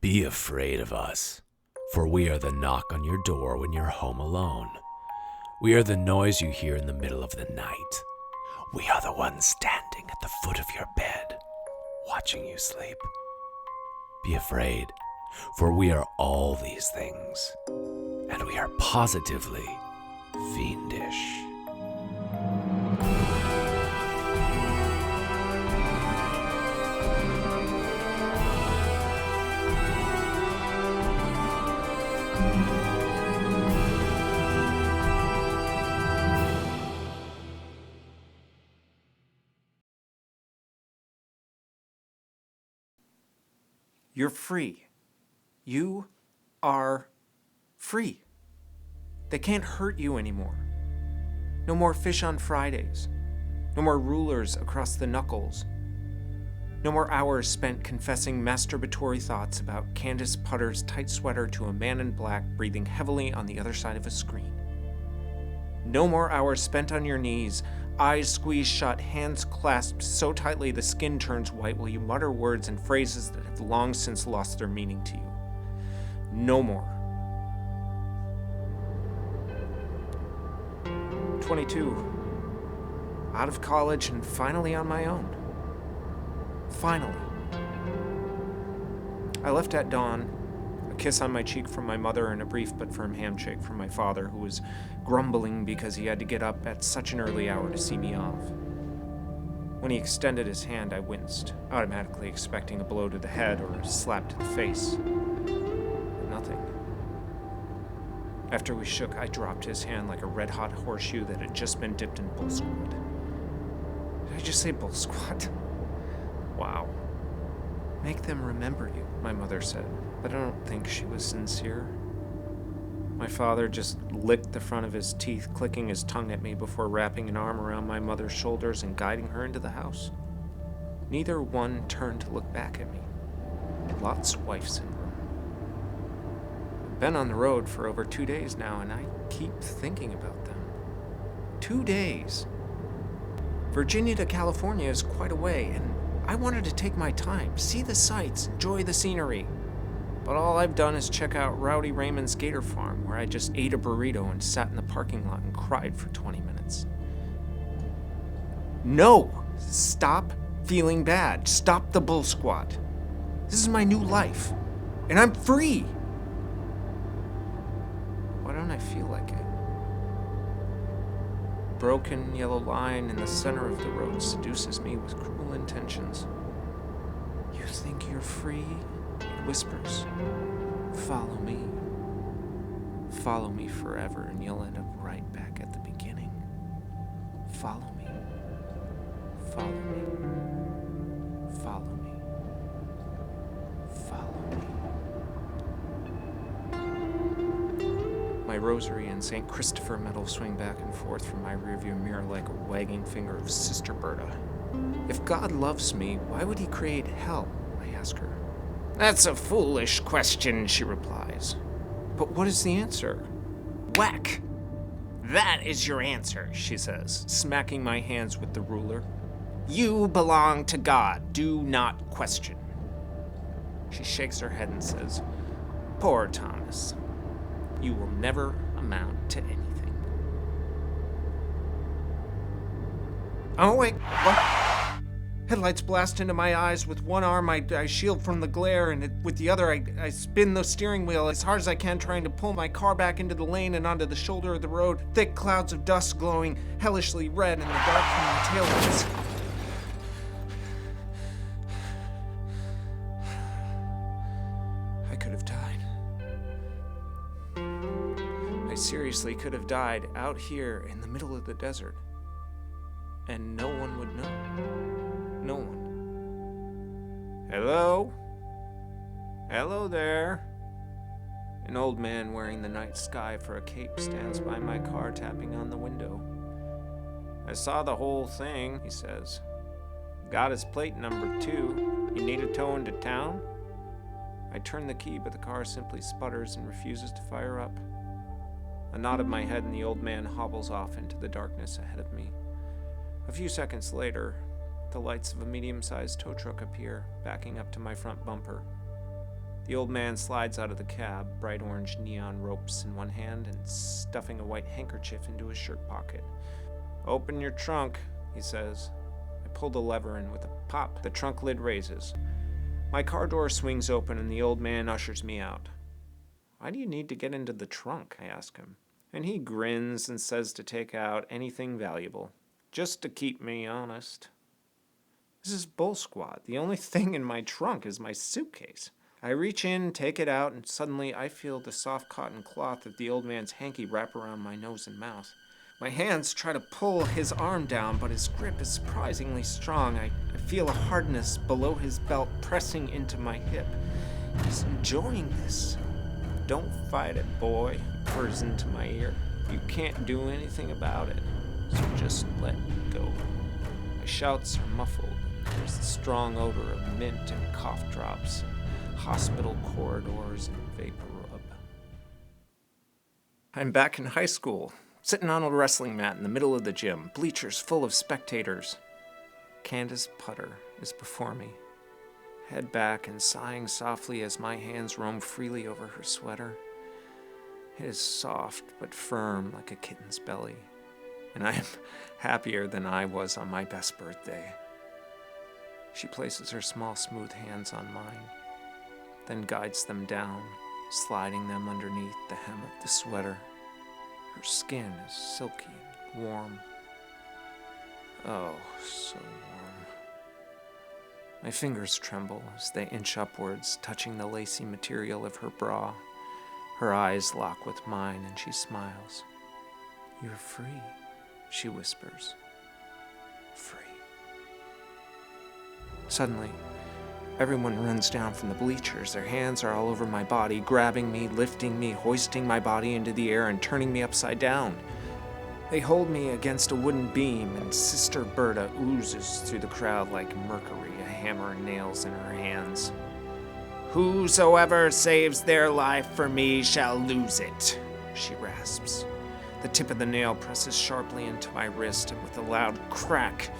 Be afraid of us, for we are the knock on your door when you're home alone. We are the noise you hear in the middle of the night. We are the ones standing at the foot of your bed, watching you sleep. Be afraid, for we are all these things, and we are positively fiendish. You're free. You are free. They can't hurt you anymore. No more fish on Fridays. No more rulers across the knuckles. No more hours spent confessing masturbatory thoughts about Candace Putter's tight sweater to a man in black breathing heavily on the other side of a screen. No more hours spent on your knees, eyes squeezed shut, hands clasped so tightly the skin turns white while you mutter words and phrases that have long since lost their meaning to you. No more. 22. Out of college and finally on my own. Finally. I left at dawn, a kiss on my cheek from my mother and a brief but firm handshake from my father, who was grumbling because he had to get up at such an early hour to see me off. When he extended his hand, I winced, automatically expecting a blow to the head or a slap to the face. But nothing. After we shook, I dropped his hand like a red-hot horseshoe that had just been dipped in bull squat. Did I just say bull squat? Wow. Make them remember you, my mother said, but I don't think she was sincere. My father just licked the front of his teeth, clicking his tongue at me before wrapping an arm around my mother's shoulders and guiding her into the house. Neither one turned to look back at me. Lot's wife syndrome. I've been on the road for over 2 days now, and I keep thinking about them. 2 days. Virginia to California is quite a way, and I wanted to take my time, see the sights, enjoy the scenery. But all I've done is check out Rowdy Raymond's Gator Farm, where I just ate a burrito and sat in the parking lot and cried for 20 minutes. No! Stop feeling bad. Stop the bull squat. This is my new life, and I'm free! Why don't I feel like it? A broken yellow line in the center of the road seduces me with cruel intentions. You think you're free? It whispers. Follow me. Follow me forever, and you'll end up right back at the beginning. Follow me. Follow me. Follow me. Follow me. My rosary and St. Christopher medal swing back and forth from my rearview mirror like a wagging finger of Sister Berta. If God loves me, why would he create hell? I ask her. That's a foolish question, she replies. But what is the answer? Whack! That is your answer, she says, smacking my hands with the ruler. You belong to God. Do not question. She shakes her head and says, Poor Thomas. You will never amount to anything. Oh, wait, what? Headlights blast into my eyes. With one arm, I shield from the glare, and with the other, I spin the steering wheel as hard as I can, trying to pull my car back into the lane and onto the shoulder of the road. Thick clouds of dust glowing hellishly red in the dark from my taillights. I could have died. I seriously could have died out here in the middle of the desert. And no one would know. No one. Hello? Hello there. An old man wearing the night sky for a cape stands by my car, tapping on the window. I saw the whole thing, he says. Got his plate number 2. You need a tow into town? I turn the key, but the car simply sputters and refuses to fire up. A nod of my head, and the old man hobbles off into the darkness ahead of me. A few seconds later, the lights of a medium-sized tow truck appear, backing up to my front bumper. The old man slides out of the cab, bright orange neon ropes in one hand and stuffing a white handkerchief into his shirt pocket. "Open your trunk," he says. I pull the lever, and with a pop, the trunk lid raises. My car door swings open, and the old man ushers me out. "Why do you need to get into the trunk?" I ask him. And he grins and says to take out anything valuable, just to keep me honest. This is bull squat. The only thing in my trunk is my suitcase. I reach in, take it out, and suddenly I feel the soft cotton cloth of the old man's hanky wrap around my nose and mouth. My hands try to pull his arm down, but his grip is surprisingly strong. I feel a hardness below his belt pressing into my hip. He's enjoying this. "Don't fight it, boy," he purrs into my ear. "You can't do anything about it, so just let go." My shouts are muffled. There's the strong odor of mint and cough drops, and hospital corridors and vapor rub. I'm back in high school, sitting on a wrestling mat in the middle of the gym, bleachers full of spectators. Candace Putter is before me, head back and sighing softly as my hands roam freely over her sweater. It is soft but firm like a kitten's belly, and I am happier than I was on my best birthday. She places her small, smooth hands on mine, then guides them down, sliding them underneath the hem of the sweater. Her skin is silky and warm. Oh, so warm. My fingers tremble as they inch upwards, touching the lacy material of her bra. Her eyes lock with mine, and she smiles. "You're free," she whispers. "Free." Suddenly, everyone runs down from the bleachers. Their hands are all over my body, grabbing me, lifting me, hoisting my body into the air, and turning me upside down. They hold me against a wooden beam, and Sister Berta oozes through the crowd like mercury, a hammer and nails in her hands. "Whosoever saves their life for me shall lose it," she rasps. The tip of the nail presses sharply into my wrist, and with a loud crack,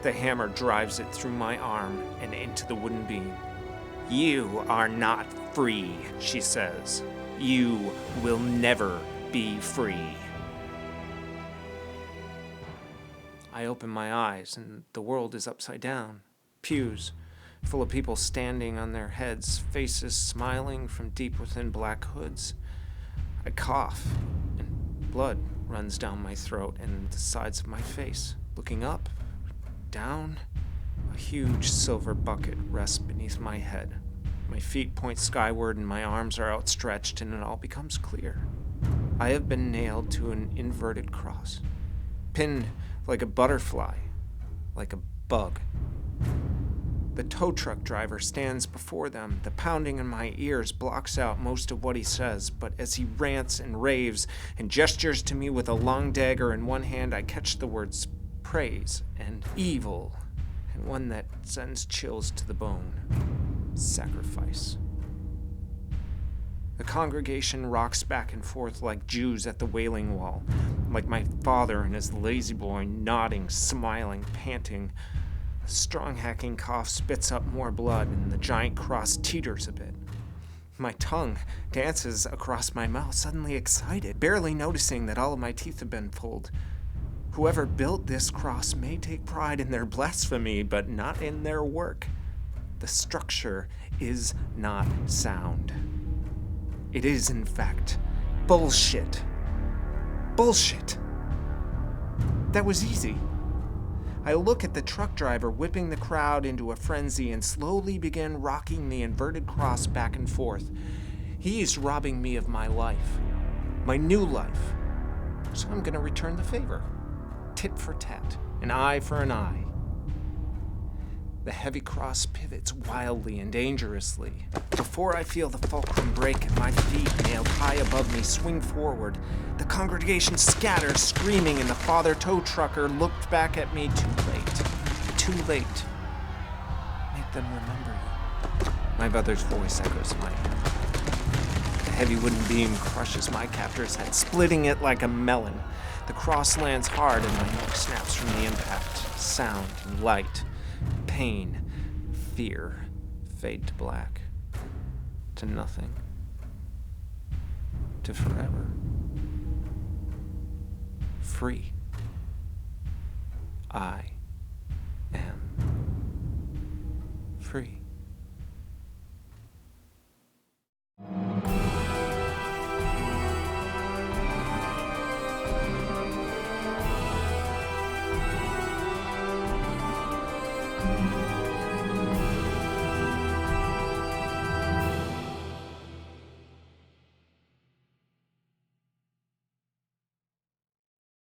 the hammer drives it through my arm and into the wooden beam. "You are not free," she says. "You will never be free." I open my eyes, and the world is upside down. Pews, full of people standing on their heads, faces smiling from deep within black hoods. I cough, and blood runs down my throat and the sides of my face. Looking up, down, a huge silver bucket rests beneath my head. My feet point skyward and my arms are outstretched, and it all becomes clear. I have been nailed to an inverted cross, pinned like a butterfly, like a bug. The tow truck driver stands before them. The pounding in my ears blocks out most of what he says, but as he rants and raves and gestures to me with a long dagger in one hand, I catch the words praise and evil, and one that sends chills to the bone: sacrifice. The congregation rocks back and forth like Jews at the Wailing Wall, like my father and his lazy boy, nodding, smiling, panting. A strong hacking cough spits up more blood, and the giant cross teeters a bit. My tongue dances across my mouth, suddenly excited, barely noticing that all of my teeth have been pulled. Whoever built this cross may take pride in their blasphemy, but not in their work. The structure is not sound. It is, in fact, bullshit. Bullshit. That was easy. I look at the truck driver whipping the crowd into a frenzy and slowly begin rocking the inverted cross back and forth. He is robbing me of my life, my new life. So I'm going to return the favor. Tit for tat, an eye for an eye. The heavy cross pivots wildly and dangerously. Before I feel the fulcrum break and my feet, nailed high above me, swing forward, the congregation scatters, screaming, and the father tow trucker looked back at me too late. Too late. Make them remember you. My mother's voice echoes in my ear. The heavy wooden beam crushes my captor's head, splitting it like a melon. The cross lands hard and my neck snaps from the impact. Sound and light, pain, fear fade to black, to nothing, to forever. Free. I am free.